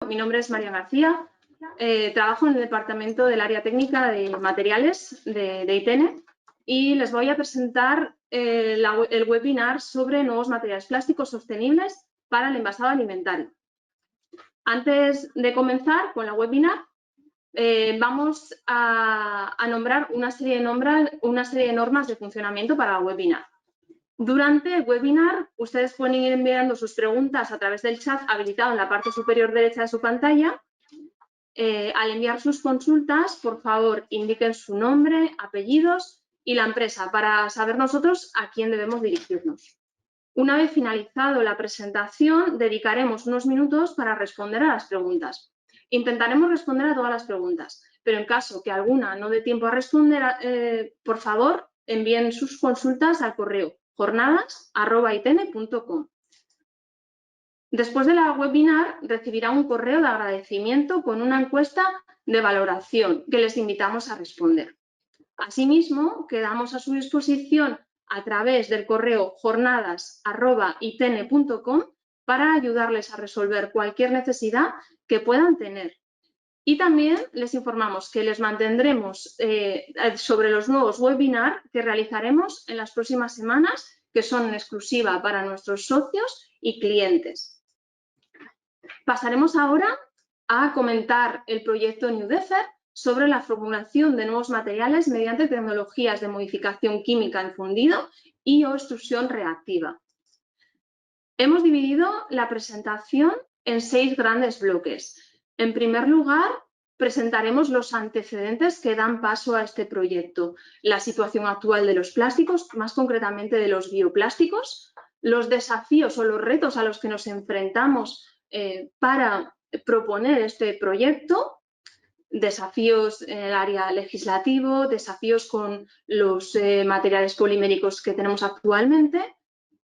mi nombre es María García, trabajo en el departamento del área técnica de materiales de ITENE y les voy a presentar el webinar sobre nuevos materiales plásticos sostenibles para el envasado alimentario. Antes de comenzar con la webinar, vamos a nombrar una serie de normas de funcionamiento para el webinar. Durante el webinar, ustedes pueden ir enviando sus preguntas a través del chat habilitado en la parte superior derecha de su pantalla. Al enviar sus consultas, por favor, indiquen su nombre, apellidos y la empresa para saber nosotros a quién debemos dirigirnos. Una vez finalizado la presentación, dedicaremos unos minutos para responder a las preguntas. Intentaremos responder a todas las preguntas, pero en caso que alguna no dé tiempo a responder, por favor, envíen sus consultas al correo jornadas@itene.com. Después de la webinar recibirá un correo de agradecimiento con una encuesta de valoración que les invitamos a responder. Asimismo, quedamos a su disposición a través del correo jornadas@itene.com para ayudarles a resolver cualquier necesidad que puedan tener. Y también les informamos que les mantendremos sobre los nuevos webinars que realizaremos en las próximas semanas, que son en exclusiva para nuestros socios y clientes. Pasaremos ahora a comentar el proyecto NewDefer sobre la formulación de nuevos materiales mediante tecnologías de modificación química en fundido y o extrusión reactiva. Hemos dividido la presentación en 6 grandes bloques. En primer lugar, presentaremos los antecedentes que dan paso a este proyecto, la situación actual de los plásticos, más concretamente de los bioplásticos, los desafíos o los retos a los que nos enfrentamos para proponer este proyecto, desafíos en el área legislativo, desafíos con los materiales poliméricos que tenemos actualmente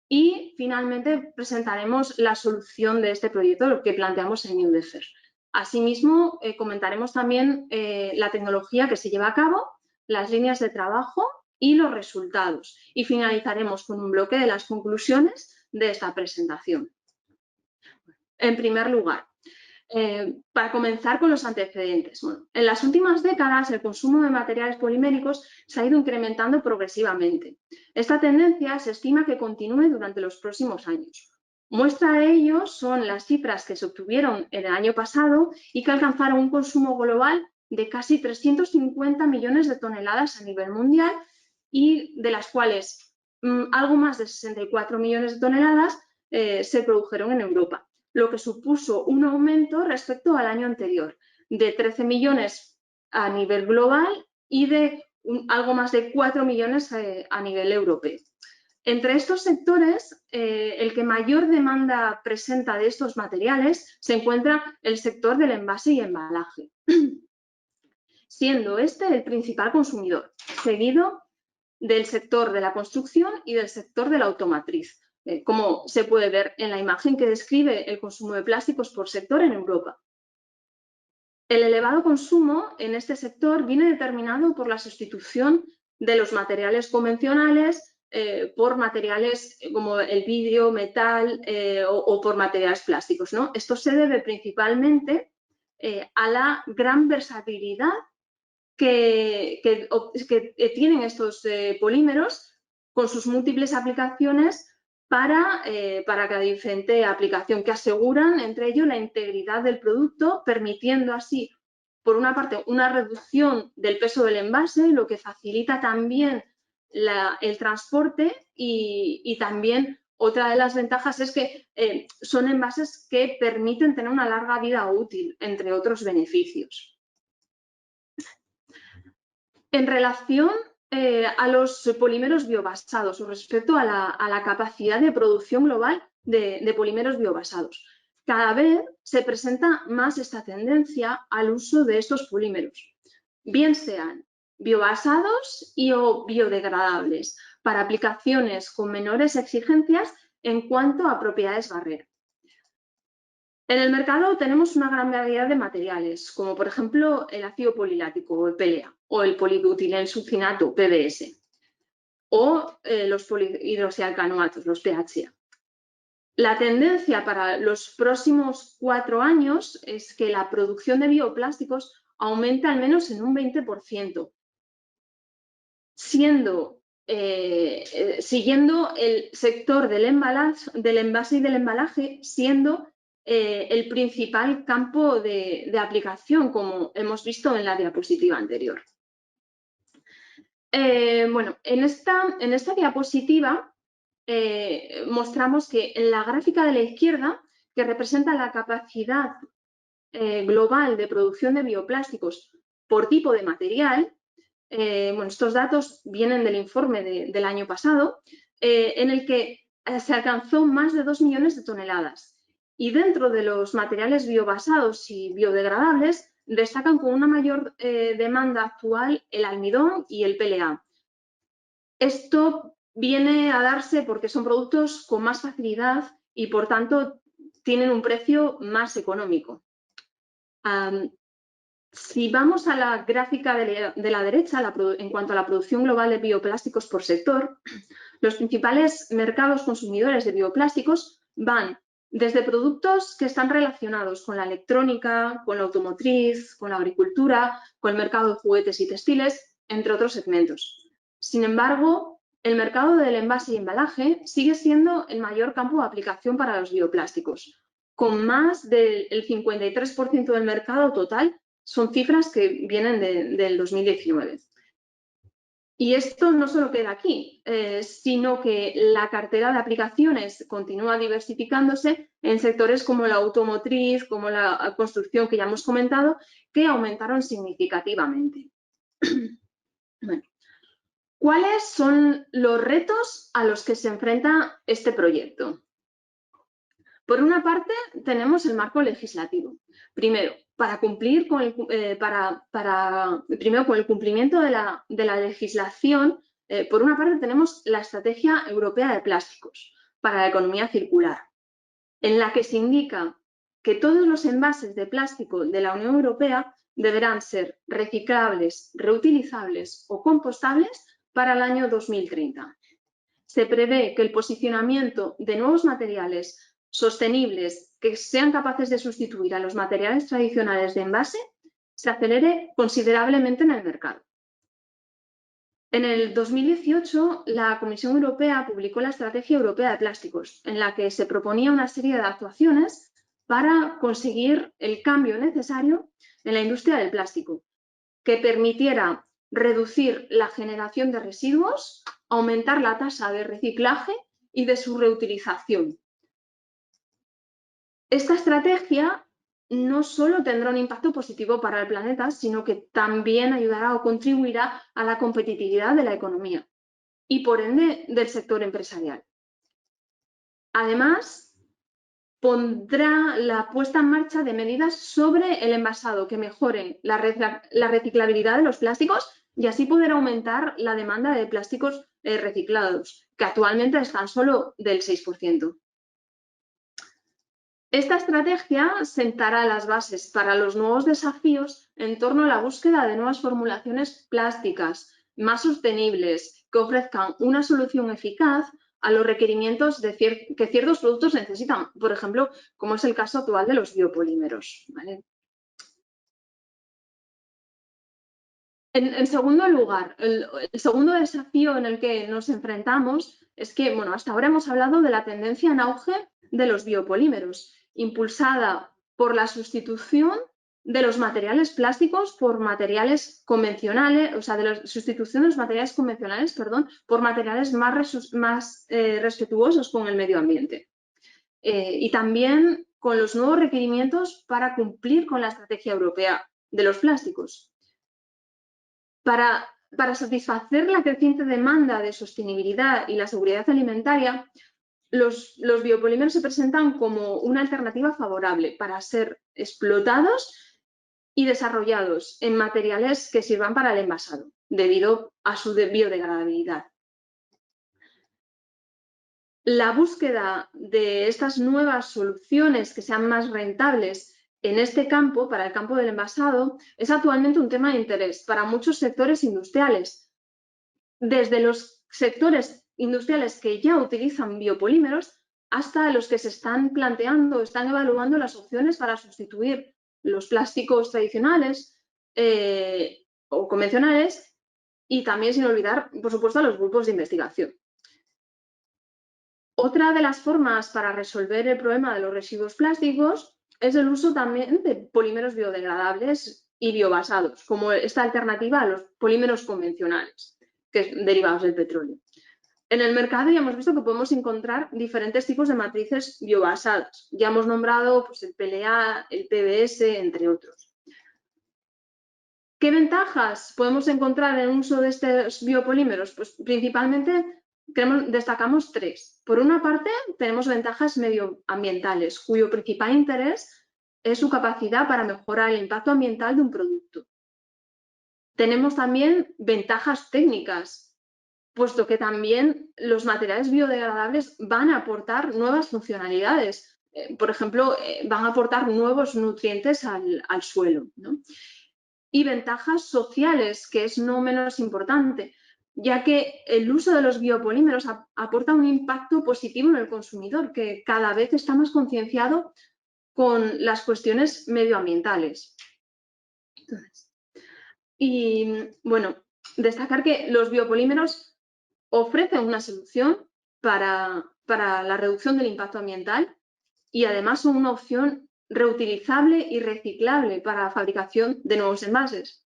y finalmente presentaremos la solución de este proyecto, lo que planteamos en NewDefer. Asimismo, comentaremos también la tecnología que se lleva a cabo, las líneas de trabajo y los resultados. Y finalizaremos con un bloque de las conclusiones de esta presentación. En primer lugar, para comenzar con los antecedentes. Bueno, en las últimas décadas el consumo de materiales poliméricos se ha ido incrementando progresivamente. Esta tendencia se estima que continúe durante los próximos años. Muestra de ello son las cifras que se obtuvieron el año pasado y que alcanzaron un consumo global de casi 350 millones de toneladas a nivel mundial y de las cuales algo más de 64 millones de toneladas se produjeron en Europa, lo que supuso un aumento respecto al año anterior, de 13 millones a nivel global y de algo más de 4 millones a nivel europeo. Entre estos sectores, el que mayor demanda presenta de estos materiales se encuentra el sector del envase y embalaje, siendo este el principal consumidor, seguido del sector de la construcción y del sector de la automotriz, como se puede ver en la imagen que describe el consumo de plásticos por sector en Europa. El elevado consumo en este sector viene determinado por la sustitución de los materiales convencionales por materiales como el vidrio, metal o por materiales plásticos, ¿no? Esto se debe principalmente a la gran versatilidad que tienen estos polímeros con sus múltiples aplicaciones para cada diferente aplicación, que aseguran entre ellos la integridad del producto, permitiendo así, por una parte, una reducción del peso del envase, lo que facilita también el transporte y también otra de las ventajas es que son envases que permiten tener una larga vida útil, entre otros beneficios. En relación a los polímeros biobasados o respecto a la capacidad de producción global de polímeros biobasados, cada vez se presenta más esta tendencia al uso de estos polímeros, bien sean biobasados y o biodegradables, para aplicaciones con menores exigencias en cuanto a propiedades barrera. En el mercado tenemos una gran variedad de materiales, como por ejemplo el ácido polilático o PLA, o el polibutilensulfinato, PBS, o los polihidroxialcanoatos, los PHA. La tendencia para los próximos 4 años es que la producción de bioplásticos aumente al menos en un 20%, siguiendo el sector del envase y del embalaje siendo el principal campo de aplicación, como hemos visto en la diapositiva anterior. Bueno, en esta diapositiva mostramos que en la gráfica de la izquierda, que representa la capacidad global de producción de bioplásticos por tipo de material, bueno, estos datos vienen del informe del año pasado, en el que se alcanzó más de 2 millones de toneladas. Y dentro de los materiales biobasados y biodegradables, destacan con una mayor demanda actual el almidón y el PLA. Esto viene a darse porque son productos con más facilidad y, por tanto, tienen un precio más económico. Si vamos a la gráfica de la derecha, en cuanto a la producción global de bioplásticos por sector, los principales mercados consumidores de bioplásticos van desde productos que están relacionados con la electrónica, con la automotriz, con la agricultura, con el mercado de juguetes y textiles, entre otros segmentos. Sin embargo, el mercado del envase y embalaje sigue siendo el mayor campo de aplicación para los bioplásticos, con más del 53% del mercado total. Son cifras que vienen del 2019. Y esto no solo queda aquí, sino que la cartera de aplicaciones continúa diversificándose en sectores como la automotriz, como la construcción que ya hemos comentado, que aumentaron significativamente. Bueno, ¿cuáles son los retos a los que se enfrenta este proyecto? Por una parte, tenemos el marco legislativo. Primero, para cumplir con el, primero, con el cumplimiento de la legislación, por una parte tenemos la Estrategia Europea de Plásticos para la Economía Circular, en la que se indica que todos los envases de plástico de la Unión Europea deberán ser reciclables, reutilizables o compostables para el año 2030. Se prevé que el posicionamiento de nuevos materiales sostenibles que sean capaces de sustituir a los materiales tradicionales de envase se acelere considerablemente en el mercado. En el 2018, la Comisión Europea publicó la Estrategia Europea de Plásticos, en la que se proponía una serie de actuaciones para conseguir el cambio necesario en la industria del plástico, que permitiera reducir la generación de residuos, aumentar la tasa de reciclaje y de su reutilización. Esta estrategia no solo tendrá un impacto positivo para el planeta, sino que también ayudará o contribuirá a la competitividad de la economía y, por ende, del sector empresarial. Además, pondrá la puesta en marcha de medidas sobre el envasado que mejoren la reciclabilidad de los plásticos y así poder aumentar la demanda de plásticos reciclados, que actualmente están solo del 6%. Esta estrategia sentará las bases para los nuevos desafíos en torno a la búsqueda de nuevas formulaciones plásticas más sostenibles que ofrezcan una solución eficaz a los requerimientos que ciertos productos necesitan, por ejemplo, como es el caso actual de los biopolímeros, ¿vale? En segundo lugar, el segundo desafío en el que nos enfrentamos es que, bueno, hasta ahora hemos hablado de la tendencia en auge de los biopolímeros, impulsada por la sustitución de los materiales plásticos por materiales convencionales, o sea, de la sustitución de los materiales convencionales, perdón, por materiales más respetuosos con el medio ambiente. Y también con los nuevos requerimientos para cumplir con la estrategia europea de los plásticos. Para satisfacer la creciente demanda de sostenibilidad y la seguridad alimentaria, los biopolímeros se presentan como una alternativa favorable para ser explotados y desarrollados en materiales que sirvan para el envasado, debido a su biodegradabilidad. La búsqueda de estas nuevas soluciones que sean más rentables en este campo, para el campo del envasado, es actualmente un tema de interés para muchos sectores industriales. Desde los sectores industriales que ya utilizan biopolímeros hasta los que se están planteando, están evaluando las opciones para sustituir los plásticos tradicionales o convencionales, y también sin olvidar, por supuesto, a los grupos de investigación. Otra de las formas para resolver el problema de los residuos plásticos es el uso también de polímeros biodegradables y biobasados, como esta alternativa a los polímeros convencionales, derivados del petróleo. En el mercado ya hemos visto que podemos encontrar diferentes tipos de matrices biobasadas. Ya hemos nombrado pues, el PLA, el PBS, entre otros. ¿Qué ventajas podemos encontrar en el uso de estos biopolímeros? Pues principalmente destacamos tres. Por una parte, tenemos ventajas medioambientales, cuyo principal interés es su capacidad para mejorar el impacto ambiental de un producto. Tenemos también ventajas técnicas, puesto que también los materiales biodegradables van a aportar nuevas funcionalidades. Por ejemplo, van a aportar nuevos nutrientes al suelo, ¿no? Y ventajas sociales, que es no menos importante, ya que el uso de los biopolímeros aporta un impacto positivo en el consumidor, que cada vez está más concienciado con las cuestiones medioambientales. Y bueno, destacar que los biopolímeros ofrecen una solución para la reducción del impacto ambiental y además son una opción reutilizable y reciclable para la fabricación de nuevos envases.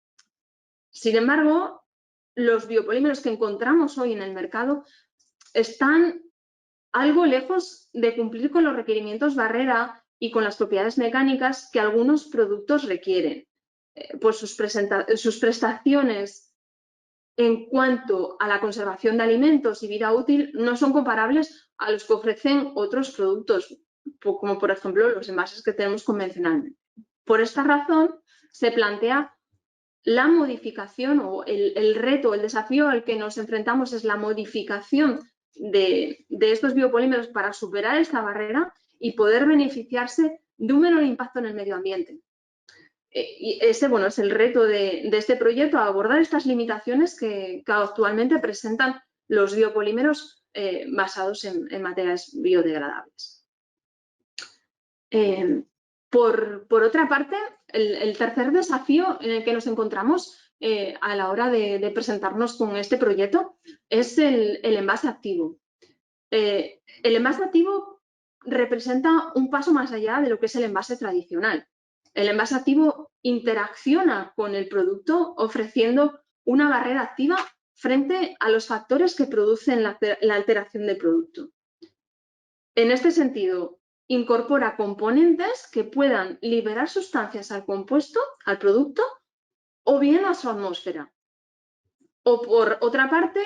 Sin embargo, los biopolímeros que encontramos hoy en el mercado están algo lejos de cumplir con los requerimientos barrera y con las propiedades mecánicas que algunos productos requieren, pues sus prestaciones en cuanto a la conservación de alimentos y vida útil no son comparables a los que ofrecen otros productos, como por ejemplo los envases que tenemos convencionalmente. Por esta razón, se plantea la modificación o el reto, el desafío al que nos enfrentamos es la modificación de estos biopolímeros para superar esta barrera y poder beneficiarse de un menor impacto en el medio ambiente. Y ese, bueno, es el reto de este proyecto, abordar estas limitaciones que actualmente presentan los biopolímeros basados en materiales biodegradables. Por otra parte, el tercer desafío en el que nos encontramos a la hora de presentarnos con este proyecto es el envase activo. El envase activo representa un paso más allá de lo que es el envase tradicional. El envase activo interacciona con el producto ofreciendo una barrera activa frente a los factores que producen la alteración del producto. En este sentido, incorpora componentes que puedan liberar sustancias al compuesto, al producto, o bien a su atmósfera. O por otra parte,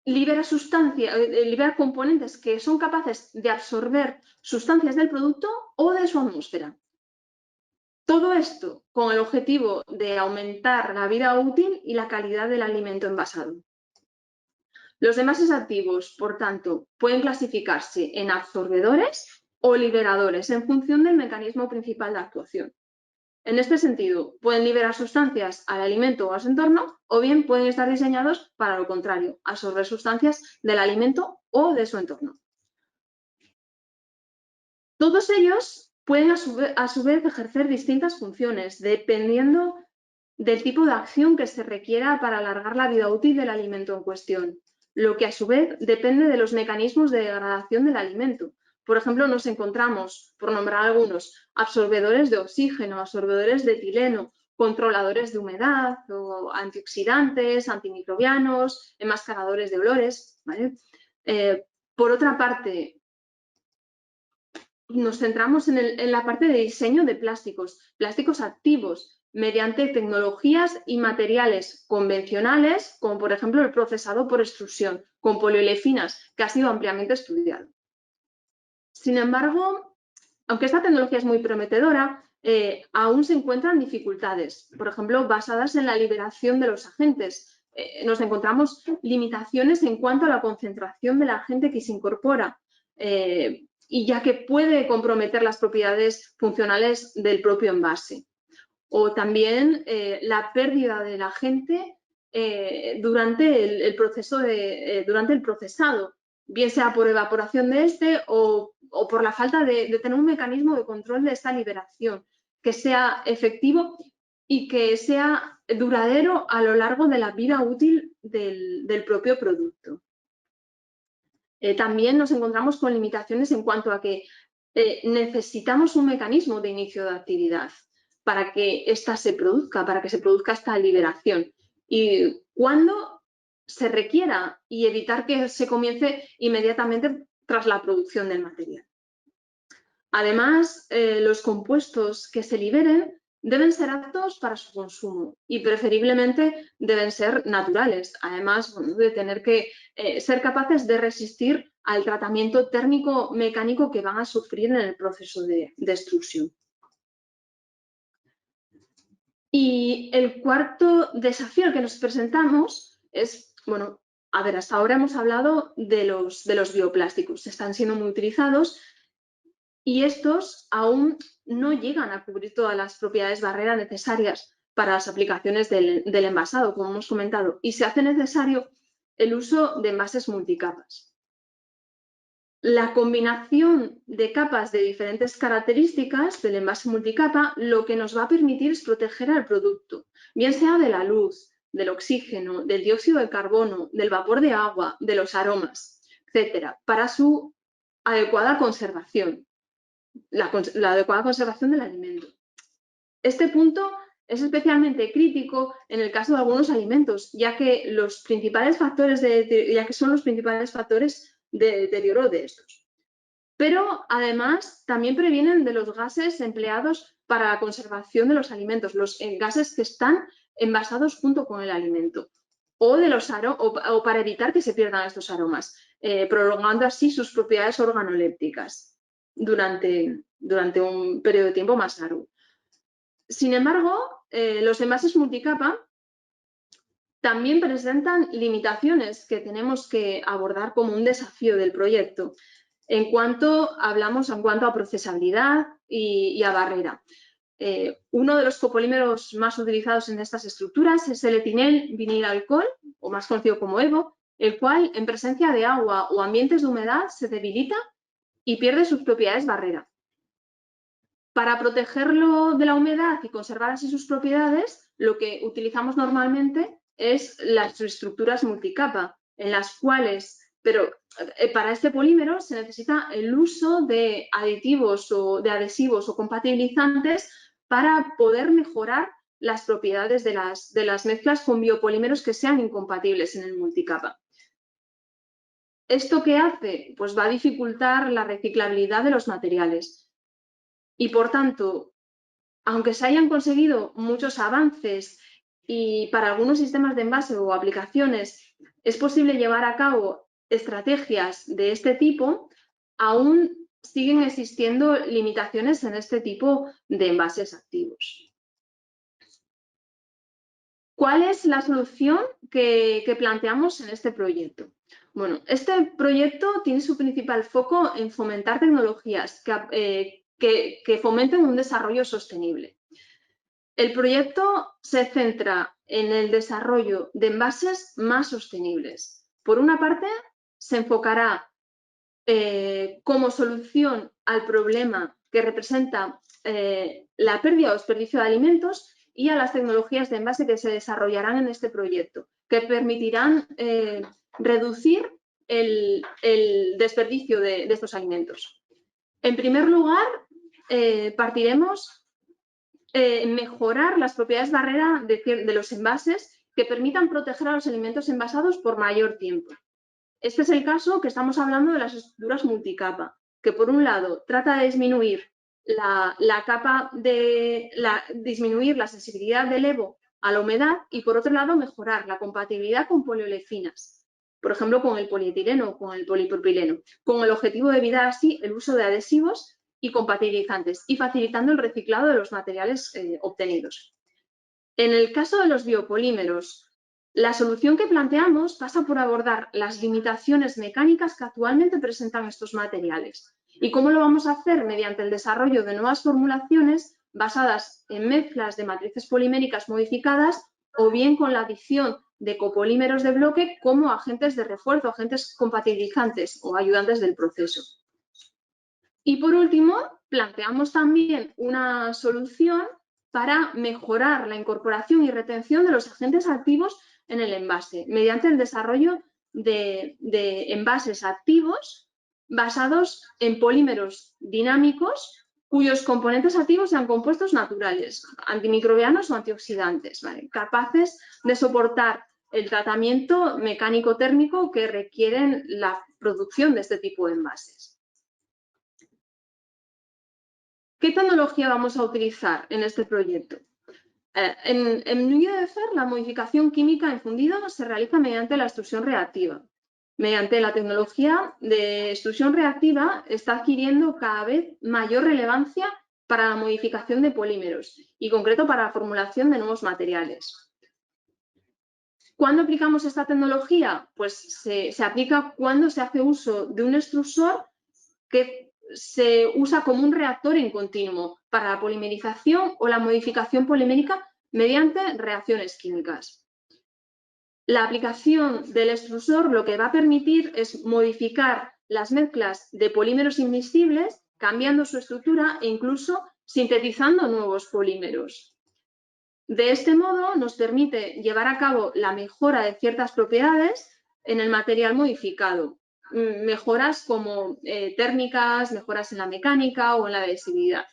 libera componentes que son capaces de absorber sustancias del producto o de su atmósfera. Todo esto con el objetivo de aumentar la vida útil y la calidad del alimento envasado. Los envases activos, por tanto, pueden clasificarse en absorbedores o liberadores en función del mecanismo principal de actuación. En este sentido, pueden liberar sustancias al alimento o a su entorno, o bien pueden estar diseñados para lo contrario, absorber sustancias del alimento o de su entorno. Todos ellos pueden a su vez ejercer distintas funciones, dependiendo del tipo de acción que se requiera para alargar la vida útil del alimento en cuestión, lo que a su vez depende de los mecanismos de degradación del alimento. Por ejemplo, nos encontramos, por nombrar algunos, absorbedores de oxígeno, absorbedores de etileno, controladores de humedad, o antioxidantes, antimicrobianos, enmascaradores de olores, ¿vale? Por otra parte, nos centramos en la parte de diseño de plásticos activos, mediante tecnologías y materiales convencionales, como por ejemplo el procesado por extrusión, con poliolefinas, que ha sido ampliamente estudiado. Sin embargo, aunque esta tecnología es muy prometedora, aún se encuentran dificultades, por ejemplo, basadas en la liberación de los agentes. Nos encontramos limitaciones en cuanto a la concentración del agente que se incorpora, y ya que puede comprometer las propiedades funcionales del propio envase. O también la pérdida del agente durante el procesado, bien sea por evaporación de este o por la falta de tener un mecanismo de control de esta liberación que sea efectivo y que sea duradero a lo largo de la vida útil del propio producto. También nos encontramos con limitaciones en cuanto a que necesitamos un mecanismo de inicio de actividad para que ésta se produzca, para que se produzca esta liberación. Y cuando se requiera y evitar que se comience inmediatamente tras la producción del material. Además, los compuestos que se liberen deben ser aptos para su consumo y preferiblemente deben ser naturales, además de tener que ser capaces de resistir al tratamiento térmico mecánico que van a sufrir en el proceso de extrusión. Y el cuarto desafío al que nos presentamos es, bueno, a ver, hasta ahora hemos hablado de los bioplásticos, están siendo muy utilizados y estos aún no llegan a cubrir todas las propiedades barrera necesarias para las aplicaciones del envasado, como hemos comentado, y se hace necesario el uso de envases multicapas. La combinación de capas de diferentes características del envase multicapa lo que nos va a permitir es proteger al producto, bien sea de la luz, del oxígeno, del dióxido de carbono, del vapor de agua, de los aromas, etcétera, para su adecuada conservación. La adecuada conservación del alimento. Este punto es especialmente crítico en el caso de algunos alimentos, ya que son los principales factores de deterioro de estos. Pero además también previenen de los gases empleados para la conservación de los alimentos, los gases que están envasados junto con el alimento, o para evitar que se pierdan estos aromas, prolongando así sus propiedades organolépticas durante un periodo de tiempo más largo. Sin embargo, los envases multicapa también presentan limitaciones que tenemos que abordar como un desafío del proyecto en cuanto a procesabilidad y a barrera. Uno de los copolímeros más utilizados en estas estructuras es el etinel vinilalcohol, o más conocido como EVO, el cual en presencia de agua o ambientes de humedad se debilita y pierde sus propiedades barrera. Para protegerlo de la humedad y conservar así sus propiedades, lo que utilizamos normalmente es las estructuras multicapa, en las cuales, pero para este polímero se necesita el uso de aditivos o de adhesivos o compatibilizantes para poder mejorar las propiedades de las mezclas con biopolímeros que sean incompatibles en el multicapa. ¿Esto qué hace? Pues va a dificultar la reciclabilidad de los materiales. Y por tanto, aunque se hayan conseguido muchos avances y para algunos sistemas de envase o aplicaciones es posible llevar a cabo estrategias de este tipo, aún siguen existiendo limitaciones en este tipo de envases activos. ¿Cuál es la solución que planteamos en este proyecto? Bueno, este proyecto tiene su principal foco en fomentar tecnologías que fomenten un desarrollo sostenible. El proyecto se centra en el desarrollo de envases más sostenibles. Por una parte, se enfocará como solución al problema que representa la pérdida o desperdicio de alimentos y a las tecnologías de envase que se desarrollarán en este proyecto, que permitirán reducir el desperdicio de estos alimentos. En primer lugar, partiremos en mejorar las propiedades barrera de los envases que permitan proteger a los alimentos envasados por mayor tiempo. Este es el caso que estamos hablando de las estructuras multicapa, que por un lado trata de disminuir disminuir la sensibilidad del EVO a la humedad y por otro lado mejorar la compatibilidad con poliolefinas, por ejemplo con el polietileno o con el polipropileno, con el objetivo de evitar así el uso de adhesivos y compatibilizantes y facilitando el reciclado de los materiales obtenidos. En el caso de los biopolímeros, la solución que planteamos pasa por abordar las limitaciones mecánicas que actualmente presentan estos materiales. ¿Y cómo lo vamos a hacer? Mediante el desarrollo de nuevas formulaciones basadas en mezclas de matrices poliméricas modificadas o bien con la adición de copolímeros de bloque como agentes de refuerzo, agentes compatibilizantes o ayudantes del proceso. Y por último, planteamos también una solución para mejorar la incorporación y retención de los agentes activos en el envase, mediante el desarrollo de envases activos basados en polímeros dinámicos cuyos componentes activos sean compuestos naturales, antimicrobianos o antioxidantes, ¿vale? Capaces de soportar el tratamiento mecánico-térmico que requieren la producción de este tipo de envases. ¿Qué tecnología vamos a utilizar en este proyecto? En UDEFER, la modificación química en fundido se realiza mediante la extrusión reactiva. Mediante la tecnología de extrusión reactiva está adquiriendo cada vez mayor relevancia para la modificación de polímeros y, en concreto, para la formulación de nuevos materiales. ¿Cuándo aplicamos esta tecnología? Pues se aplica cuando se hace uso de un extrusor que se usa como un reactor en continuo para la polimerización o la modificación polimérica mediante reacciones químicas. La aplicación del extrusor lo que va a permitir es modificar las mezclas de polímeros invisibles, cambiando su estructura e incluso sintetizando nuevos polímeros. De este modo nos permite llevar a cabo la mejora de ciertas propiedades en el material modificado. Mejoras como térmicas, mejoras en la mecánica o en la adhesividad.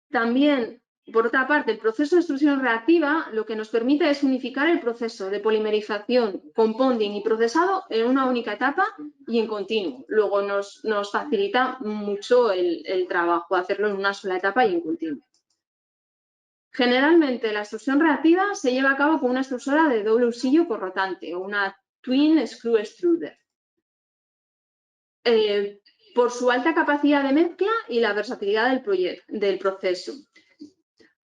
También, por otra parte, el proceso de extrusión reactiva lo que nos permite es unificar el proceso de polimerización, compounding y procesado en una única etapa y en continuo. Luego nos facilita mucho el trabajo, hacerlo en una sola etapa y en continuo. Generalmente, la extrusión reactiva se lleva a cabo con una extrusora de doble usillo corrotante o una Twin Screw Extruder. Por su alta capacidad de mezcla y la versatilidad del proceso.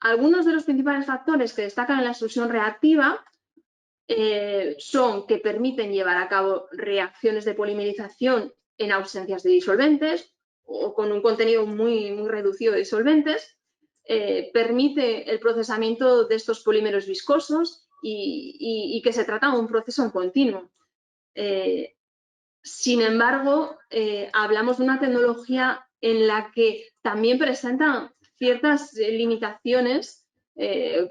Algunos de los principales factores que destacan en la extrusión reactiva son que permiten llevar a cabo reacciones de polimerización en ausencias de disolventes o con un contenido muy reducido de disolventes, permite el procesamiento de estos polímeros viscosos y que se trata de un proceso en continuo. Sin embargo, hablamos de una tecnología en la que también presentan ciertas limitaciones,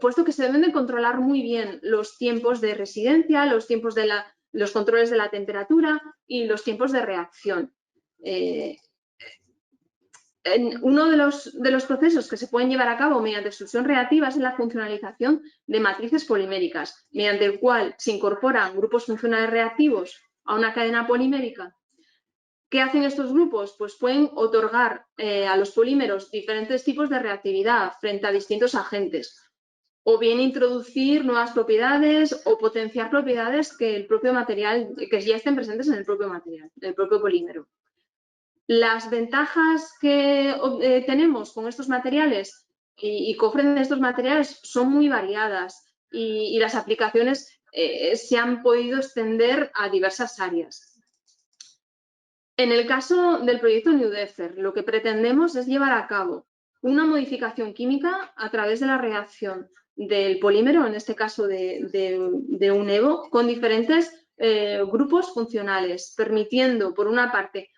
puesto que se deben de controlar muy bien los tiempos de residencia, los tiempos de los controles de la temperatura y los tiempos de reacción. Uno de los procesos que se pueden llevar a cabo mediante extrusión reactiva es la funcionalización de matrices poliméricas, mediante el cual se incorporan grupos funcionales reactivos a una cadena polimérica. ¿Qué hacen estos grupos? Pues pueden otorgar a los polímeros diferentes tipos de reactividad frente a distintos agentes, o bien introducir nuevas propiedades o potenciar propiedades que el propio material, que ya estén presentes en el propio material, el propio polímero. Las ventajas que tenemos con estos materiales y que ofrecen estos materiales son muy variadas y las aplicaciones se han podido extender a diversas áreas. En el caso del proyecto UDEFER, lo que pretendemos es llevar a cabo una modificación química a través de la reacción del polímero, en este caso de un EVO, con diferentes grupos funcionales, permitiendo, por una parte,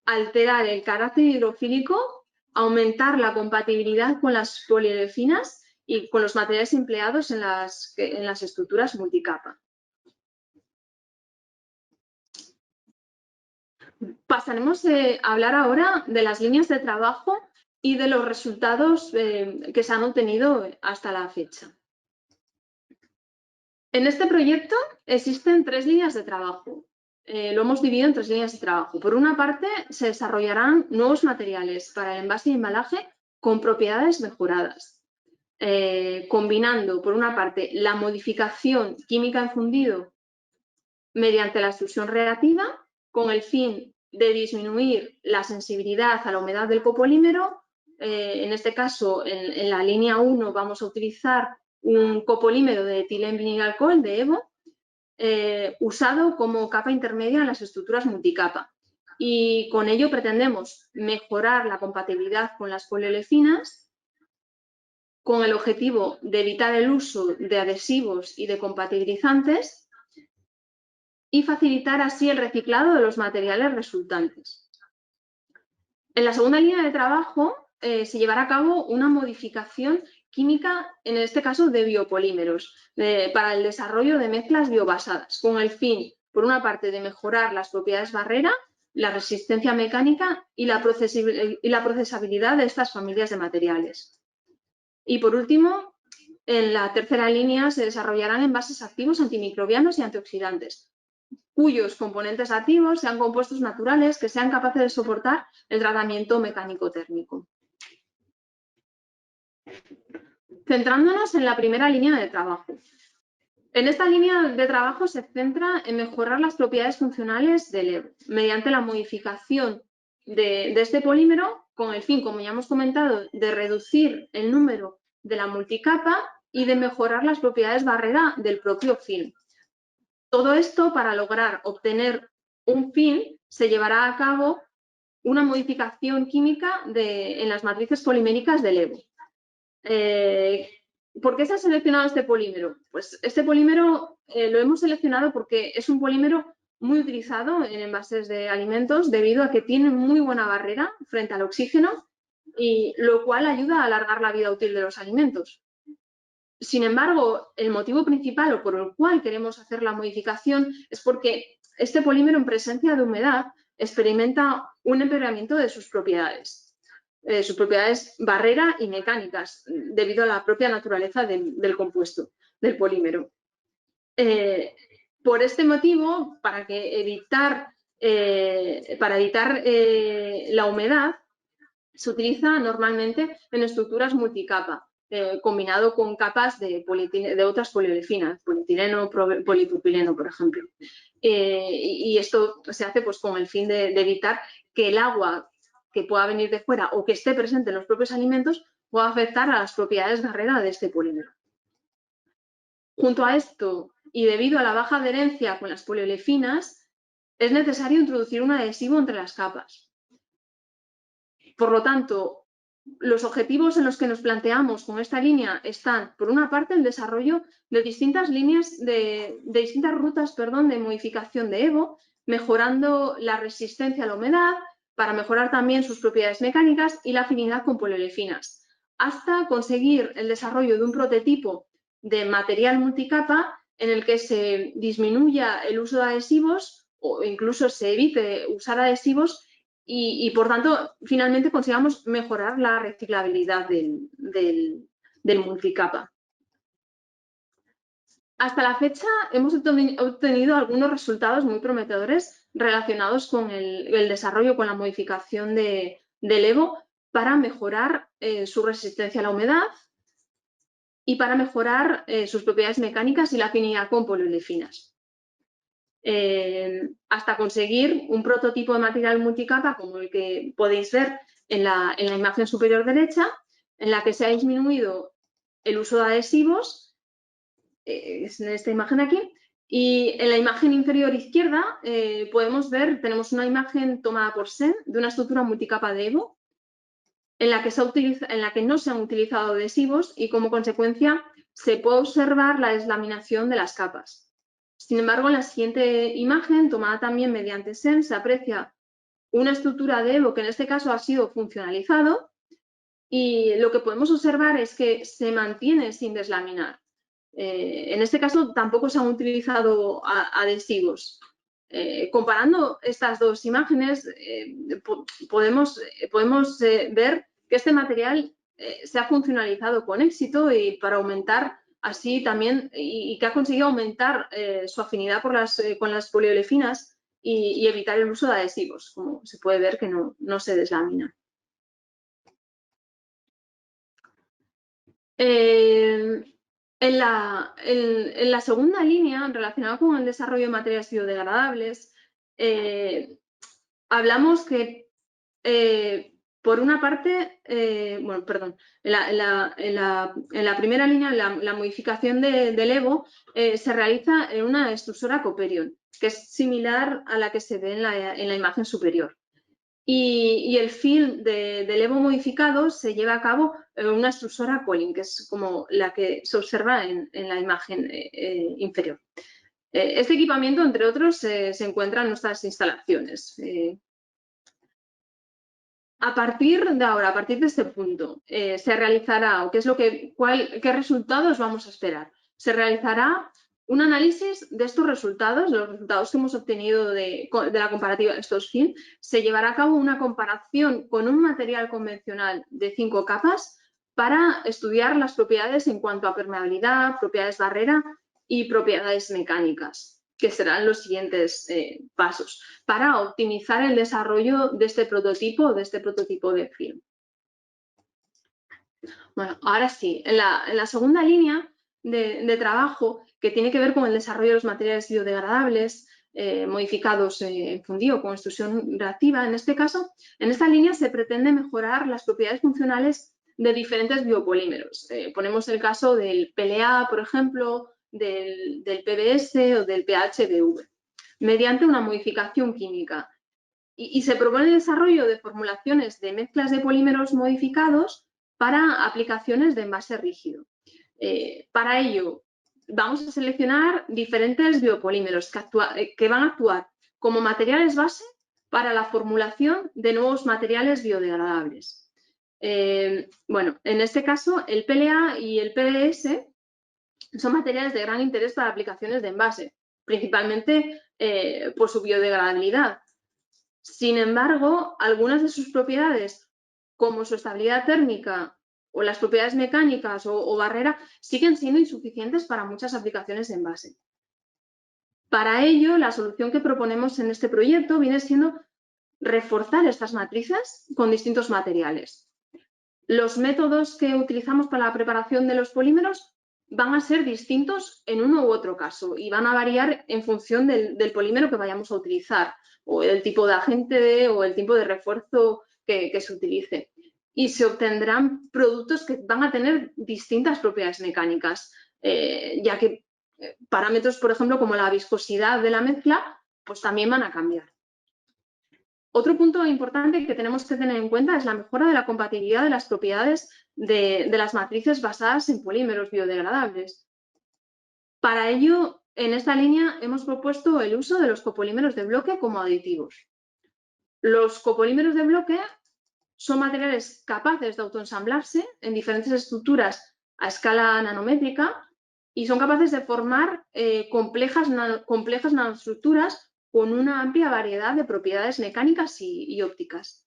alterar el carácter hidrofílico, aumentar la compatibilidad con las polilefinas y con los materiales empleados en las estructuras multicapa. Pasaremos a hablar ahora de las líneas de trabajo y de los resultados que se han obtenido hasta la fecha. En este proyecto existen 3 líneas de trabajo. Lo hemos dividido en 3 líneas de trabajo. Por una parte, se desarrollarán nuevos materiales para el envase y embalaje con propiedades mejoradas, combinando, por una parte, la modificación química en fundido mediante la extrusión reactiva con el fin de disminuir la sensibilidad a la humedad del copolímero. En este caso, en la línea 1 vamos a utilizar un copolímero de etilenglicol de EVO, usado como capa intermedia en las estructuras multicapa. Y con ello pretendemos mejorar la compatibilidad con las poliolecinas con el objetivo de evitar el uso de adhesivos y de compatibilizantes y facilitar así el reciclado de los materiales resultantes. En la segunda línea de trabajo se llevará a cabo una modificación química, en este caso de biopolímeros, para el desarrollo de mezclas biobasadas, con el fin, por una parte, de mejorar las propiedades barrera, la resistencia mecánica y la procesabilidad de estas familias de materiales. Y por último, en la tercera línea se desarrollarán envases activos antimicrobianos y antioxidantes, cuyos componentes activos sean compuestos naturales que sean capaces de soportar el tratamiento mecánico-térmico. Centrándonos en la primera línea de trabajo. En esta línea de trabajo se centra en mejorar las propiedades funcionales del EVO mediante la modificación de este polímero con el fin, como ya hemos comentado, de reducir el número de la multicapa y de mejorar las propiedades barrera del propio film. Todo esto, para lograr obtener un film, se llevará a cabo una modificación química en las matrices poliméricas del EVO. ¿Por qué se ha seleccionado este polímero? Pues este polímero lo hemos seleccionado porque es un polímero muy utilizado en envases de alimentos debido a que tiene muy buena barrera frente al oxígeno y lo cual ayuda a alargar la vida útil de los alimentos. Sin embargo, el motivo principal o por el cual queremos hacer la modificación es porque este polímero en presencia de humedad experimenta un empeoramiento de sus propiedades barrera y mecánicas, debido a la propia naturaleza del compuesto, del polímero. Por este motivo, para evitar la humedad, se utiliza normalmente en estructuras multicapa, combinado con capas de otras poliolefinas, polietileno, polipropileno, por ejemplo. Y esto se hace pues, con el fin de evitar que el agua que pueda venir de fuera o que esté presente en los propios alimentos pueda afectar a las propiedades barrera de este polímero. Junto a esto, y debido a la baja adherencia con las poliolefinas, es necesario introducir un adhesivo entre las capas. Por lo tanto, los objetivos en los que nos planteamos con esta línea están, por una parte, el desarrollo de distintas rutas de modificación de EVO, mejorando la resistencia a la humedad, para mejorar también sus propiedades mecánicas y la afinidad con poliolefinas, hasta conseguir el desarrollo de un prototipo de material multicapa en el que se disminuya el uso de adhesivos o incluso se evite usar adhesivos y por tanto, finalmente consigamos mejorar la reciclabilidad del multicapa. Hasta la fecha hemos obtenido algunos resultados muy prometedores relacionados con el desarrollo, con la modificación del EVO para mejorar su resistencia a la humedad y para mejorar sus propiedades mecánicas y la afinidad con poliolefinas. Hasta conseguir un prototipo de material multicapa como el que podéis ver en la imagen superior derecha, en la que se ha disminuido el uso de adhesivos, es en esta imagen aquí, y en la imagen inferior izquierda podemos ver, tenemos una imagen tomada por SEM de una estructura multicapa de EVO en la que no se han utilizado adhesivos y como consecuencia se puede observar la deslaminación de las capas. Sin embargo, en la siguiente imagen, tomada también mediante SEM, se aprecia una estructura de EVO que en este caso ha sido funcionalizado y lo que podemos observar es que se mantiene sin deslaminar. En este caso tampoco se han utilizado adhesivos. Comparando estas dos imágenes, podemos ver que este material se ha funcionalizado con éxito y para aumentar así también y que ha conseguido aumentar su afinidad con las poliolefinas y evitar el uso de adhesivos, como se puede ver que no se deslamina. En la segunda línea, relacionada con el desarrollo de materias biodegradables, hablamos que, por una parte, en la primera línea, la modificación del EVO se realiza en una extrusora Coperion, que es similar a la que se ve en la imagen superior. Y el film del Evo modificado se lleva a cabo en una extrusora Colin, que es como la que se observa en la imagen inferior. Este equipamiento, entre otros, se encuentra en nuestras instalaciones. A partir de ahora, a partir de este punto, se realizará, o qué resultados vamos a esperar. Se realizará un análisis de estos resultados, los resultados que hemos obtenido de la comparativa de estos films. Se llevará a cabo una comparación con un material convencional de 5 capas para estudiar las propiedades en cuanto a permeabilidad, propiedades barrera y propiedades mecánicas, que serán los siguientes pasos para optimizar el desarrollo de este prototipo de film. Bueno, ahora sí, en la segunda línea de trabajo, que tiene que ver con el desarrollo de los materiales biodegradables modificados en fundido con extrusión reactiva, en este caso, en esta línea se pretende mejorar las propiedades funcionales de diferentes biopolímeros. Ponemos el caso del PLA, por ejemplo, del PBS o del PHBV, mediante una modificación química. Y se propone el desarrollo de formulaciones de mezclas de polímeros modificados para aplicaciones de envase rígido. Para ello, vamos a seleccionar diferentes biopolímeros que van a actuar como materiales base para la formulación de nuevos materiales biodegradables. Bueno, en este caso, el PLA y el PBS son materiales de gran interés para aplicaciones de envase, principalmente por su biodegradabilidad. Sin embargo, algunas de sus propiedades, como su estabilidad térmica o las propiedades mecánicas o barrera, siguen siendo insuficientes para muchas aplicaciones de envase. Para ello, la solución que proponemos en este proyecto viene siendo reforzar estas matrices con distintos materiales. Los métodos que utilizamos para la preparación de los polímeros van a ser distintos en uno u otro caso y van a variar en función del polímero que vayamos a utilizar, o el tipo de agente o el tipo de refuerzo que se utilice. Y se obtendrán productos que van a tener distintas propiedades mecánicas, ya que parámetros, por ejemplo, como la viscosidad de la mezcla, pues también van a cambiar. Otro punto importante que tenemos que tener en cuenta es la mejora de la compatibilidad de las propiedades de las matrices basadas en polímeros biodegradables. Para ello, en esta línea hemos propuesto el uso de los copolímeros de bloque como aditivos. Los copolímeros de bloque son materiales capaces de autoensamblarse en diferentes estructuras a escala nanométrica y son capaces de formar complejas nanoestructuras con una amplia variedad de propiedades mecánicas y ópticas.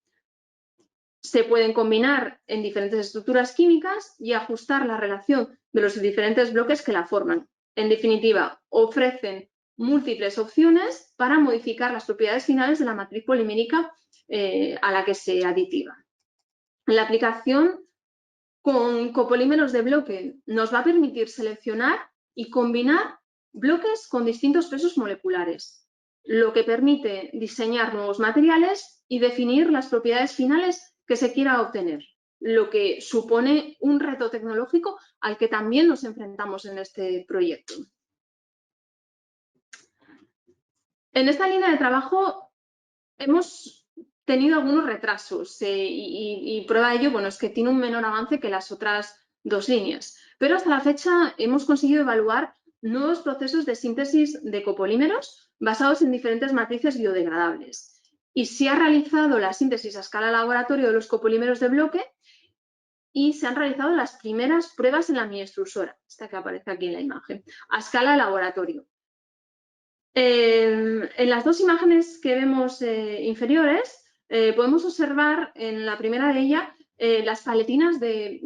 Se pueden combinar en diferentes estructuras químicas y ajustar la relación de los diferentes bloques que la forman. En definitiva, ofrecen múltiples opciones para modificar las propiedades finales de la matriz polimérica a la que se aditiva. La aplicación con copolímeros de bloque nos va a permitir seleccionar y combinar bloques con distintos pesos moleculares, lo que permite diseñar nuevos materiales y definir las propiedades finales que se quiera obtener, lo que supone un reto tecnológico al que también nos enfrentamos en este proyecto. En esta línea de trabajo hemos tenido algunos retrasos y prueba de ello, bueno, es que tiene un menor avance que las otras dos líneas. Pero hasta la fecha hemos conseguido evaluar nuevos procesos de síntesis de copolímeros basados en diferentes matrices biodegradables. Y se ha realizado la síntesis a escala laboratorio de los copolímeros de bloque y se han realizado las primeras pruebas en la mini extrusora, esta que aparece aquí en la imagen, a escala laboratorio. En las dos imágenes que vemos inferiores, podemos observar en la primera de ellas las paletinas de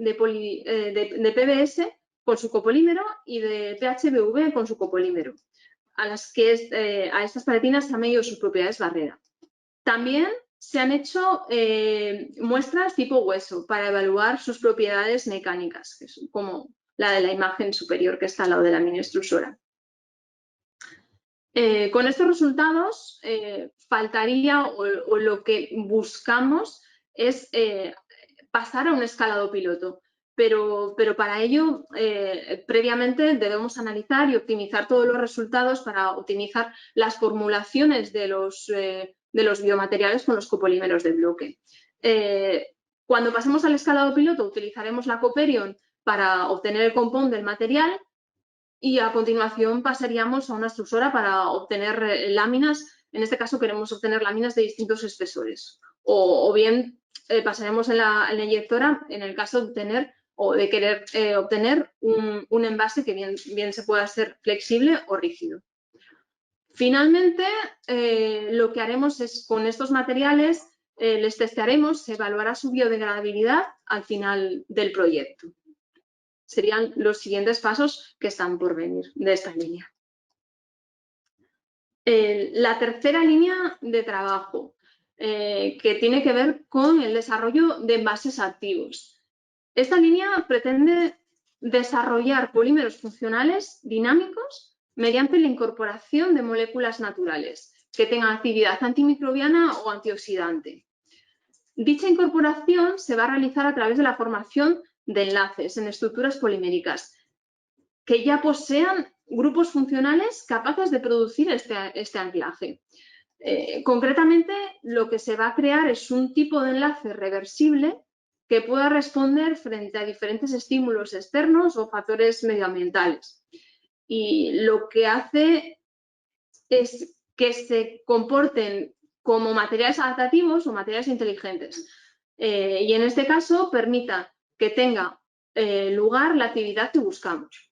PBS con su copolímero y de PHBV con su copolímero, a estas paletinas se han medido sus propiedades barrera. También se han hecho muestras tipo hueso para evaluar sus propiedades mecánicas, que es como la de la imagen superior que está al lado de la mini extrusora. Con estos resultados faltaría o lo que buscamos es pasar a un escalado piloto, pero para ello previamente debemos analizar y optimizar todos los resultados para optimizar las formulaciones de los de los biomateriales con los copolímeros de bloque. Cuando pasemos al escalado piloto, utilizaremos la Coperion para obtener el compound del material y a continuación pasaríamos a una extrusora para obtener láminas. En este caso queremos obtener láminas de distintos espesores. O bien pasaremos en la inyectora en el caso de obtener o de querer obtener un envase que bien se pueda ser flexible o rígido. Finalmente, lo que haremos es con estos materiales les testearemos, se evaluará su biodegradabilidad al final del proyecto. Serían los siguientes pasos que están por venir de esta línea. La tercera línea de trabajo, que tiene que ver con el desarrollo de envases activos. Esta línea pretende desarrollar polímeros funcionales dinámicos mediante la incorporación de moléculas naturales que tengan actividad antimicrobiana o antioxidante. Dicha incorporación se va a realizar a través de la formación de enlaces en estructuras poliméricas que ya posean grupos funcionales capaces de producir este anclaje. Concretamente, lo que se va a crear es un tipo de enlace reversible que pueda responder frente a diferentes estímulos externos o factores medioambientales. Y lo que hace es que se comporten como materiales adaptativos o materiales inteligentes. Y en este caso permita que tenga lugar la actividad que buscamos.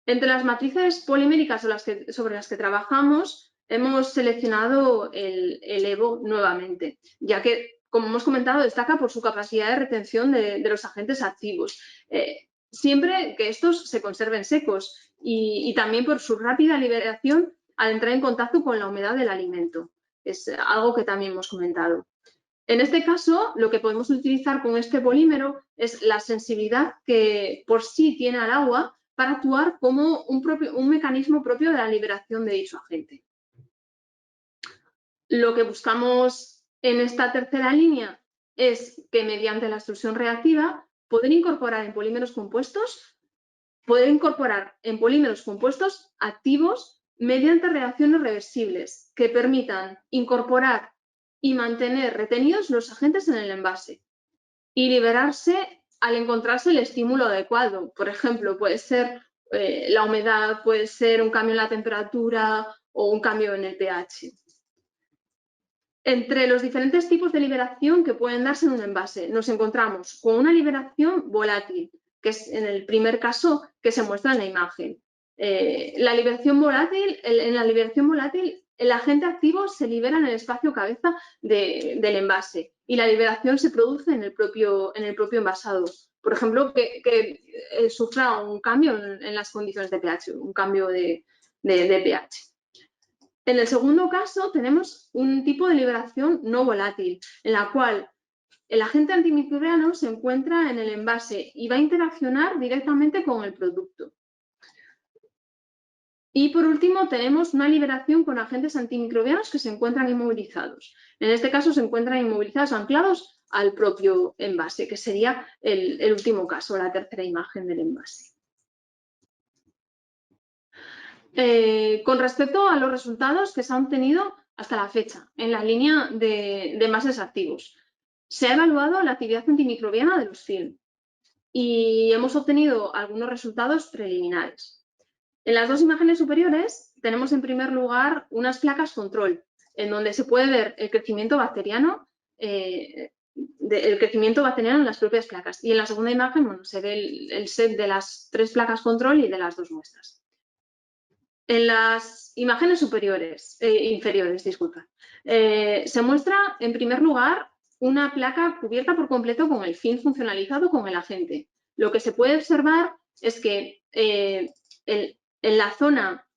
Entre las matrices poliméricas sobre las que trabajamos, hemos seleccionado el EVO nuevamente, ya que, como hemos comentado, destaca por su capacidad de retención de los agentes activos, siempre que estos se conserven secos y también por su rápida liberación al entrar en contacto con la humedad del alimento. Es algo que también hemos comentado. En este caso, lo que podemos utilizar con este polímero es la sensibilidad que por sí tiene al agua para actuar como un mecanismo propio de la liberación de dicho agente. Lo que buscamos en esta tercera línea es que mediante la extrusión reactiva poder incorporar en polímeros compuestos activos mediante reacciones reversibles que permitan incorporar y mantener retenidos los agentes en el envase y liberarse al encontrarse el estímulo adecuado. Por ejemplo, puede ser la humedad, puede ser un cambio en la temperatura o un cambio en el pH. Entre los diferentes tipos de liberación que pueden darse en un envase, nos encontramos con una liberación volátil, que es en el primer caso que se muestra en la imagen. En la liberación volátil, el agente activo se libera en el espacio cabeza del envase y la liberación se produce en el propio envasado. Por ejemplo, que sufra un cambio en las condiciones de pH, un cambio de pH. En el segundo caso tenemos un tipo de liberación no volátil, en la cual el agente antimicrobiano se encuentra en el envase y va a interaccionar directamente con el producto. Y por último tenemos una liberación con agentes antimicrobianos que se encuentran inmovilizados. En este caso se encuentran inmovilizados, anclados al propio envase, que sería el último caso, la tercera imagen del envase. Con respecto a los resultados que se han obtenido hasta la fecha en la línea de envases activos, se ha evaluado la actividad antimicrobiana de los film y hemos obtenido algunos resultados preliminares. En las dos imágenes superiores tenemos en primer lugar unas placas control, en donde se puede ver el crecimiento bacteriano en las propias placas. Y en la segunda imagen, bueno, se ve el set de las 3 placas control y de las 2 muestras. En las imágenes inferiores, se muestra en primer lugar una placa cubierta por completo con el film funcionalizado con el agente. Lo que se puede observar es que en la zona,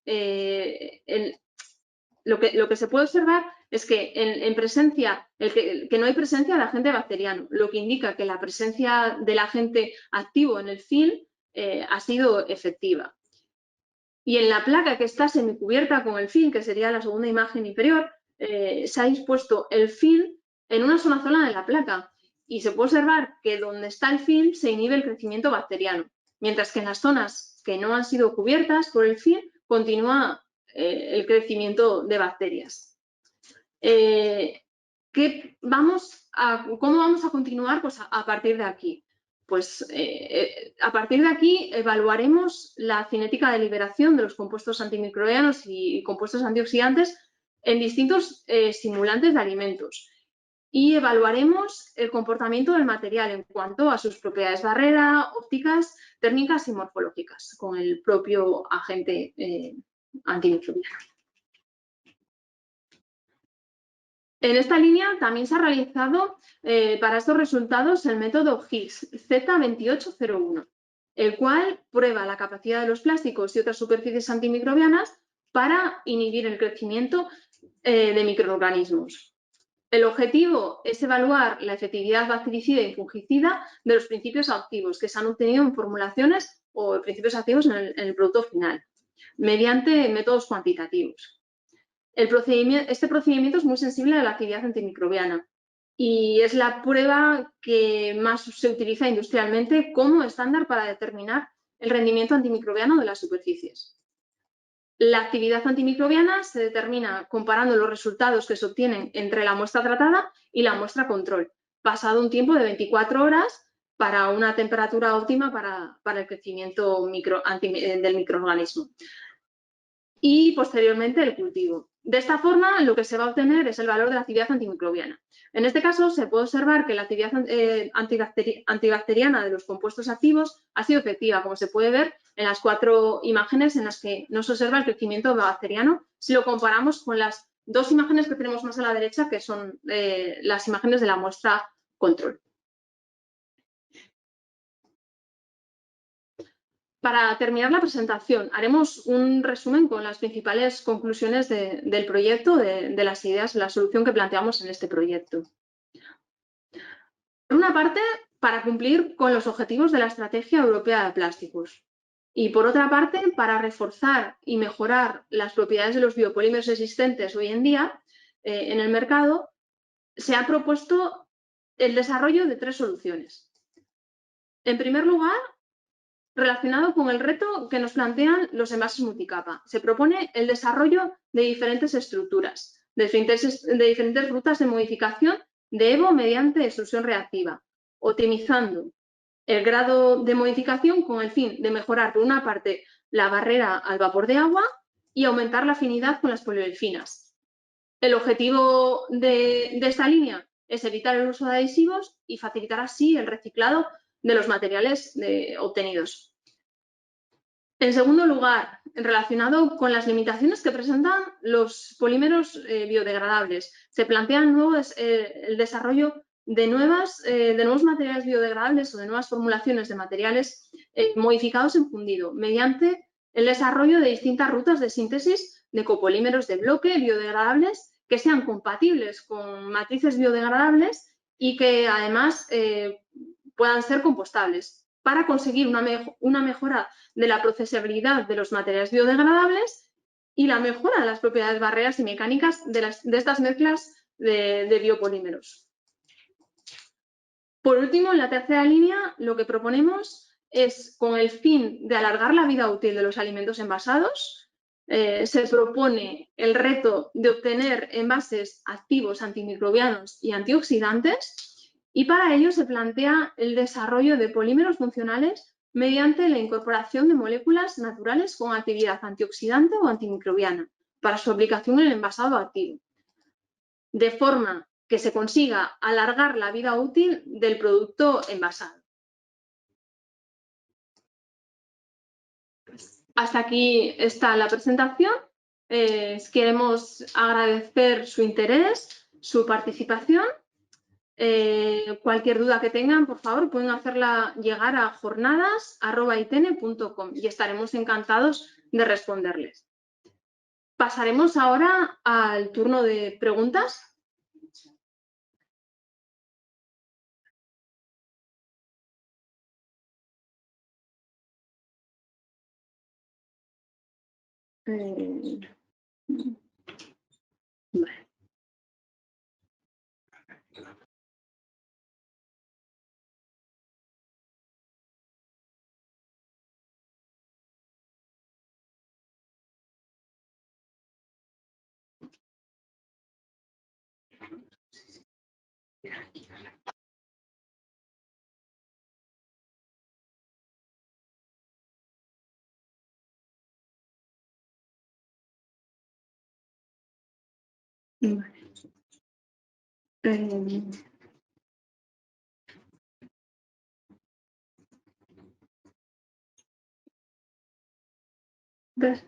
lo que se puede observar es que que no hay presencia de agente bacteriano, lo que indica que la presencia del agente activo en el film ha sido efectiva. Y en la placa que está semicubierta con el film, que sería la segunda imagen inferior, se ha dispuesto el film en una sola zona de la placa y se puede observar que donde está el film se inhibe el crecimiento bacteriano, mientras que en las zonas que no han sido cubiertas por el film continúa el crecimiento de bacterias. ¿Cómo vamos a continuar? Pues a partir de aquí. Pues a partir de aquí evaluaremos la cinética de liberación de los compuestos antimicrobianos y compuestos antioxidantes en distintos simulantes de alimentos y evaluaremos el comportamiento del material en cuanto a sus propiedades barrera, ópticas, térmicas y morfológicas con el propio agente antimicrobiano. En esta línea también se ha realizado para estos resultados el método Higgs Z2801, el cual prueba la capacidad de los plásticos y otras superficies antimicrobianas para inhibir el crecimiento de microorganismos. El objetivo es evaluar la efectividad bactericida y fungicida de los principios activos que se han obtenido en formulaciones o principios activos en el producto final, mediante métodos cuantitativos. Este procedimiento es muy sensible a la actividad antimicrobiana y es la prueba que más se utiliza industrialmente como estándar para determinar el rendimiento antimicrobiano de las superficies. La actividad antimicrobiana se determina comparando los resultados que se obtienen entre la muestra tratada y la muestra control, pasado un tiempo de 24 horas para una temperatura óptima para el crecimiento del microorganismo. Y posteriormente el cultivo. De esta forma, lo que se va a obtener es el valor de la actividad antimicrobiana. En este caso, se puede observar que la actividad antibacteriana de los compuestos activos ha sido efectiva, como se puede ver en las 4 imágenes en las que no se observa el crecimiento bacteriano, si lo comparamos con las 2 imágenes que tenemos más a la derecha, que son las imágenes de la muestra control. Para terminar la presentación, haremos un resumen con las principales conclusiones del proyecto, de las ideas, la solución que planteamos en este proyecto. Por una parte, para cumplir con los objetivos de la Estrategia Europea de Plásticos. Y por otra parte, para reforzar y mejorar las propiedades de los biopolímeros existentes hoy en día en el mercado, se ha propuesto el desarrollo de 3 soluciones. En primer lugar, relacionado con el reto que nos plantean los envases multicapa, se propone el desarrollo de diferentes estructuras, de diferentes rutas de modificación de EVO mediante extrusión reactiva, optimizando el grado de modificación con el fin de mejorar, por una parte, la barrera al vapor de agua y aumentar la afinidad con las poliolfinas. El objetivo de esta línea es evitar el uso de adhesivos y facilitar así el reciclado de los materiales obtenidos. En segundo lugar, relacionado con las limitaciones que presentan los polímeros biodegradables, se plantea el desarrollo de nuevos materiales biodegradables o de nuevas formulaciones de materiales modificados en fundido, mediante el desarrollo de distintas rutas de síntesis de copolímeros de bloque biodegradables que sean compatibles con matrices biodegradables y que además puedan ser compostables para conseguir una mejora de la procesabilidad de los materiales biodegradables y la mejora de las propiedades barreras y mecánicas de estas mezclas de biopolímeros. Por último, en la tercera línea, lo que proponemos es, con el fin de alargar la vida útil de los alimentos envasados, se propone el reto de obtener envases activos antimicrobianos y antioxidantes, y para ello se plantea el desarrollo de polímeros funcionales mediante la incorporación de moléculas naturales con actividad antioxidante o antimicrobiana para su aplicación en el envasado activo, de forma que se consiga alargar la vida útil del producto envasado. Hasta aquí está la presentación. Queremos agradecer su interés, su participación. Cualquier duda que tengan, por favor, pueden hacerla llegar a jornadas@itene.com y estaremos encantados de responderles. Pasaremos ahora al turno de preguntas. Vale. ¿Ves?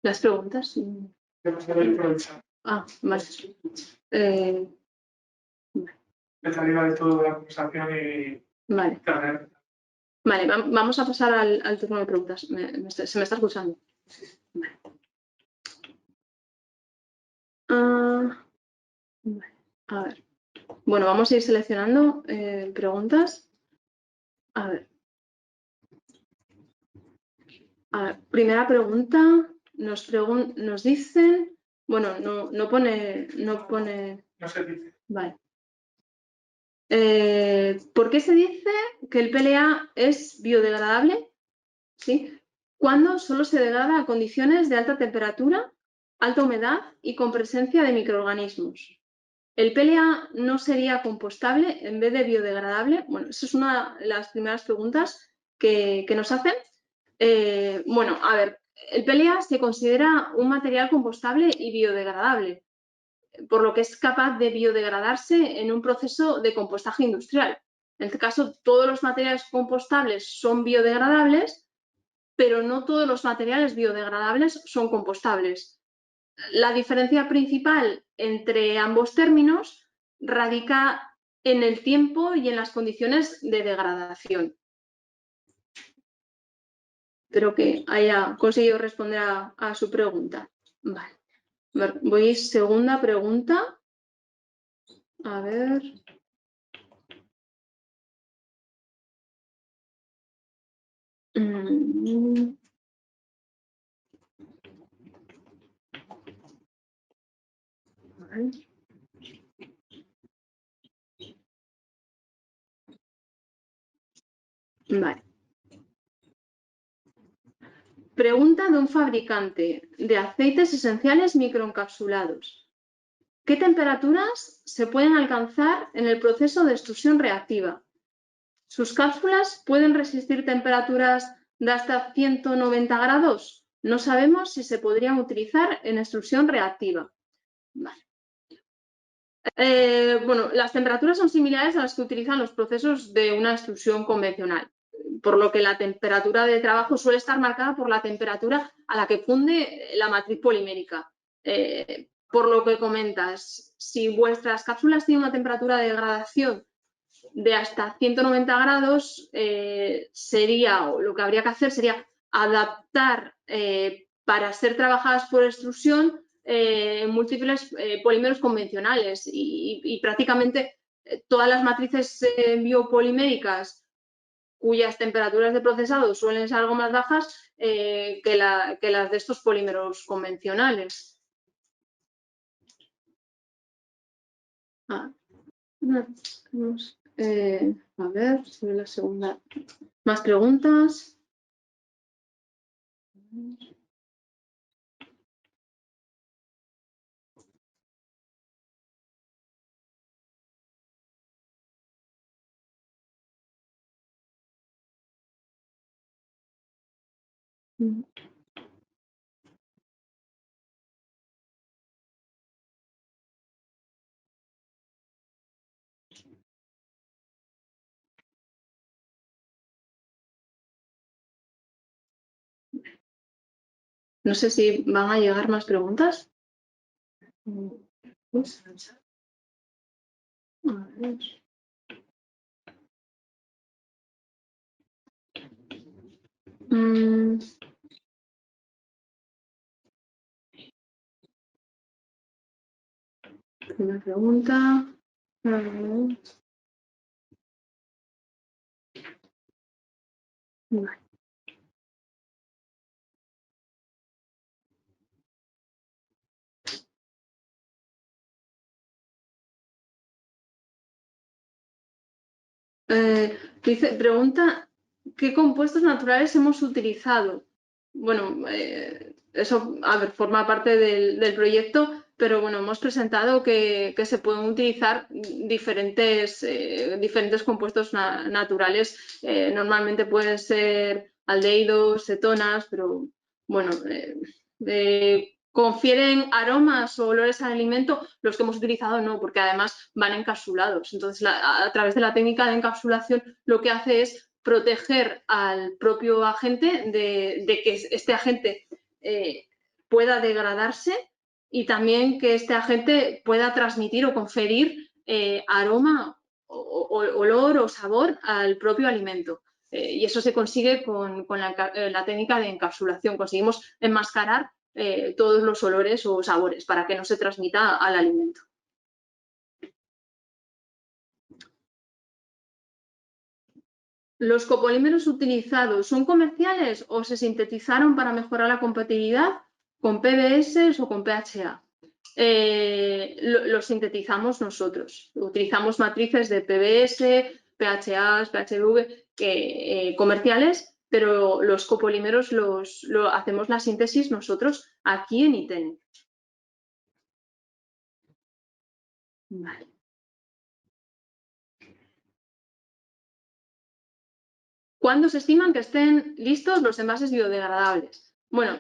Las preguntas. Ah, vale. De salida de toda la conversación y... Vale. Vale, vamos a pasar al turno de preguntas. ¿Se me está escuchando? Vale. Vale. A ver. Bueno, vamos a ir seleccionando preguntas. A ver. Primera pregunta. Nos dicen... Bueno, no pone... No se dice. Vale. ¿Por qué se dice que el PLA es biodegradable? ¿Sí? Cuando solo se degrada a condiciones de alta temperatura, alta humedad y con presencia de microorganismos. ¿El PLA no sería compostable en vez de biodegradable? Bueno, esa es una de las primeras preguntas que nos hacen. Bueno, a ver, el PLA se considera un material compostable y biodegradable, por lo que es capaz de biodegradarse en un proceso de compostaje industrial. En este caso, todos los materiales compostables son biodegradables, pero no todos los materiales biodegradables son compostables. La diferencia principal entre ambos términos radica en el tiempo y en las condiciones de degradación. Espero que haya conseguido responder a su pregunta. Vale. Voy segunda pregunta. A ver. Vale. Pregunta de un fabricante de aceites esenciales microencapsulados. ¿Qué temperaturas se pueden alcanzar en el proceso de extrusión reactiva? ¿Sus cápsulas pueden resistir temperaturas de hasta 190 grados? No sabemos si se podrían utilizar en extrusión reactiva. Vale. Bueno, las temperaturas son similares a las que utilizan los procesos de una extrusión convencional, por lo que la temperatura de trabajo suele estar marcada por la temperatura a la que funde la matriz polimérica. Por lo que comentas, si vuestras cápsulas tienen una temperatura de degradación de hasta 190 grados, o lo que habría que hacer sería adaptar para ser trabajadas por extrusión múltiples polímeros convencionales y prácticamente todas las matrices biopoliméricas cuyas temperaturas de procesado suelen ser algo más bajas que las de estos polímeros convencionales. A ver, sobre la segunda. ¿Más preguntas? No sé si van a llegar más preguntas. A ver. Una pregunta. Vale. Pregunta ¿qué compuestos naturales hemos utilizado? Bueno, eso, a ver, forma parte del proyecto, pero bueno, hemos presentado que se pueden utilizar diferentes compuestos naturales. Normalmente pueden ser aldehídos, cetonas, pero bueno, confieren aromas o olores al alimento. Los que hemos utilizado no, porque además van encapsulados. Entonces, a través de la técnica de encapsulación, lo que hace es proteger al propio agente de que este agente pueda degradarse y también que este agente pueda transmitir o conferir aroma, olor o sabor al propio alimento. Y eso se consigue con la técnica de encapsulación. Conseguimos enmascarar todos los olores o sabores para que no se transmita al alimento. ¿Los copolímeros utilizados son comerciales o se sintetizaron para mejorar la compatibilidad con PBS o con PHA? Lo sintetizamos nosotros. Utilizamos matrices de PBS, PHA, PHV comerciales, pero los copolímeros hacemos la síntesis nosotros aquí en ITEN. Vale. ¿Cuándo se estiman que estén listos los envases biodegradables? Bueno,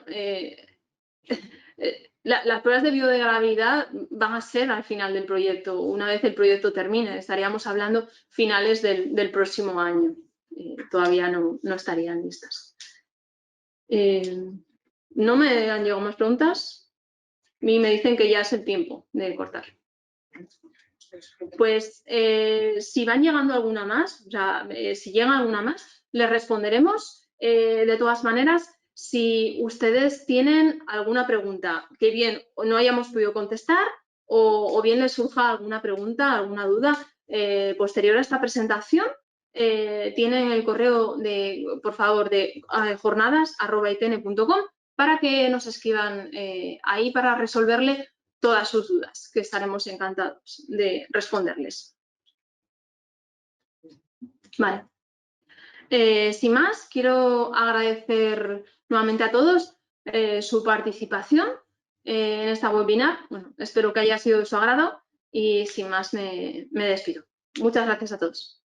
las pruebas de biodegradabilidad van a ser al final del proyecto. Una vez el proyecto termine, estaríamos hablando finales del próximo año. Todavía no estarían listas. No me han llegado más preguntas y me dicen que ya es el tiempo de cortar. Pues si van llegando alguna más, o sea, si llega alguna más, les responderemos. De todas maneras, si ustedes tienen alguna pregunta que bien no hayamos podido contestar o bien les surja alguna pregunta, alguna duda posterior a esta presentación, tienen el correo por favor, de jornadas@itn.com para que nos escriban ahí para resolverle todas sus dudas, que estaremos encantados de responderles. Vale. Sin más, quiero agradecer nuevamente a todos su participación en esta webinar. Bueno, espero que haya sido de su agrado y sin más me despido. Muchas gracias a todos.